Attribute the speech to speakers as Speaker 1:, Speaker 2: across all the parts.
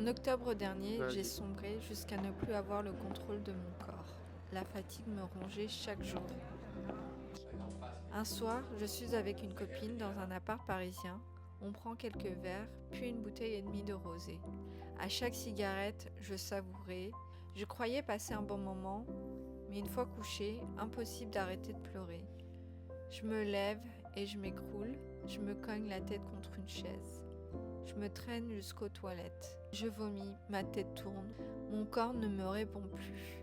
Speaker 1: octobre dernier, j'ai
Speaker 2: Vas-y.
Speaker 1: sombré jusqu'à ne plus avoir le contrôle de mon corps. La fatigue me rongeait chaque jour. Un soir, je suis avec une copine dans un appart parisien. On prend quelques verres, puis une bouteille et demie de rosé. À chaque cigarette, je savourais. Je croyais passer un bon moment, mais une fois couchée, impossible d'arrêter de pleurer. Je me lève et je m'écroule. Je me cogne la tête contre une chaise. Je me traîne jusqu'aux toilettes. Je vomis, ma tête tourne. Mon corps ne me répond plus.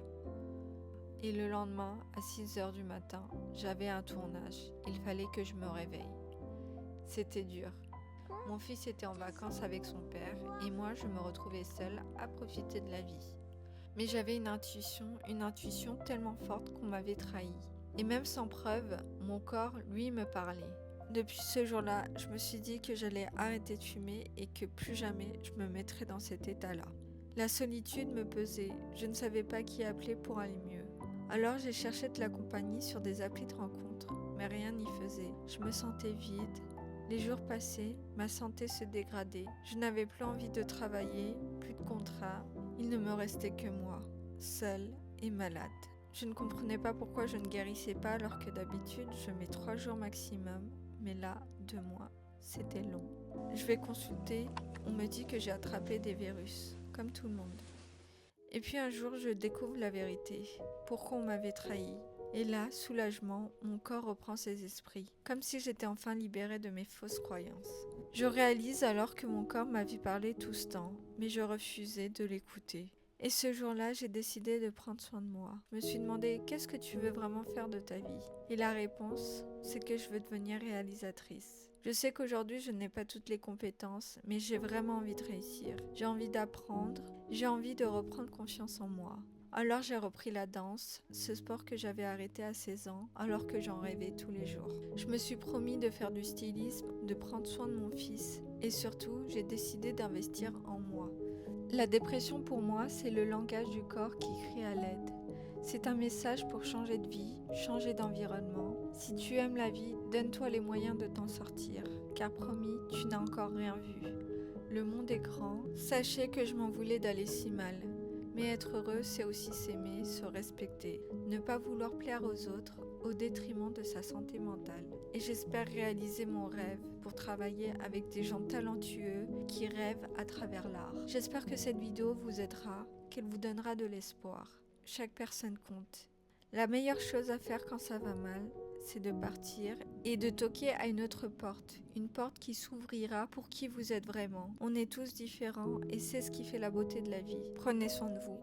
Speaker 1: Et le lendemain, à 6h du matin, j'avais un tournage. Il fallait que je me réveille. C'était dur. Mon fils était en vacances avec son père et moi, je me retrouvais seule à profiter de la vie. Mais j'avais une intuition tellement forte qu'on m'avait trahi. Et même sans preuve, mon corps, lui, me parlait. Depuis ce jour-là, je me suis dit que j'allais arrêter de fumer et que plus jamais je me mettrais dans cet état-là. La solitude me pesait, je ne savais pas qui appeler pour aller mieux. Alors j'ai cherché de la compagnie sur des applis de rencontres, mais rien n'y faisait. Je me sentais vide. Les jours passaient, ma santé se dégradait. Je n'avais plus envie de travailler, plus de contrat. Il ne me restait que moi, seule et malade. Je ne comprenais pas pourquoi je ne guérissais pas alors que d'habitude je mets 3 jours maximum, mais là, 2 mois, c'était long. Je vais consulter, on me dit que j'ai attrapé des virus, comme tout le monde. Et puis un jour, je découvre la vérité, pourquoi on m'avait trahi. Et là, soulagement, mon corps reprend ses esprits, comme si j'étais enfin libérée de mes fausses croyances. Je réalise alors que mon corps m'avait parlé tout ce temps, mais je refusais de l'écouter. Et ce jour-là, j'ai décidé de prendre soin de moi. Je me suis demandé qu'est-ce que tu veux vraiment faire de ta vie? Et la réponse, c'est que je veux devenir réalisatrice. Je sais qu'aujourd'hui, je n'ai pas toutes les compétences, mais j'ai vraiment envie de réussir. J'ai envie d'apprendre, j'ai envie de reprendre confiance en moi. Alors j'ai repris la danse, ce sport que j'avais arrêté à 16 ans, alors que j'en rêvais tous les jours. Je me suis promis de faire du stylisme, de prendre soin de mon fils, et surtout, j'ai décidé d'investir en moi. La dépression pour moi, c'est le langage du corps qui crie à l'aide. C'est un message pour changer de vie, changer d'environnement. Si tu aimes la vie, donne-toi les moyens de t'en sortir, car promis, tu n'as encore rien vu. Le monde est grand, sachez que je m'en voulais d'aller si mal. Mais être heureux, c'est aussi s'aimer, se respecter, ne pas vouloir plaire aux autres au détriment de sa santé mentale. Et j'espère réaliser mon rêve pour travailler avec des gens talentueux qui rêvent à travers l'art. J'espère que cette vidéo vous aidera, qu'elle vous donnera de l'espoir. Chaque personne compte. La meilleure chose à faire quand ça va mal, c'est de partir et de toquer à une autre porte, une porte qui s'ouvrira pour qui vous êtes vraiment. On est tous différents et c'est ce qui fait la beauté de la vie. Prenez soin de vous.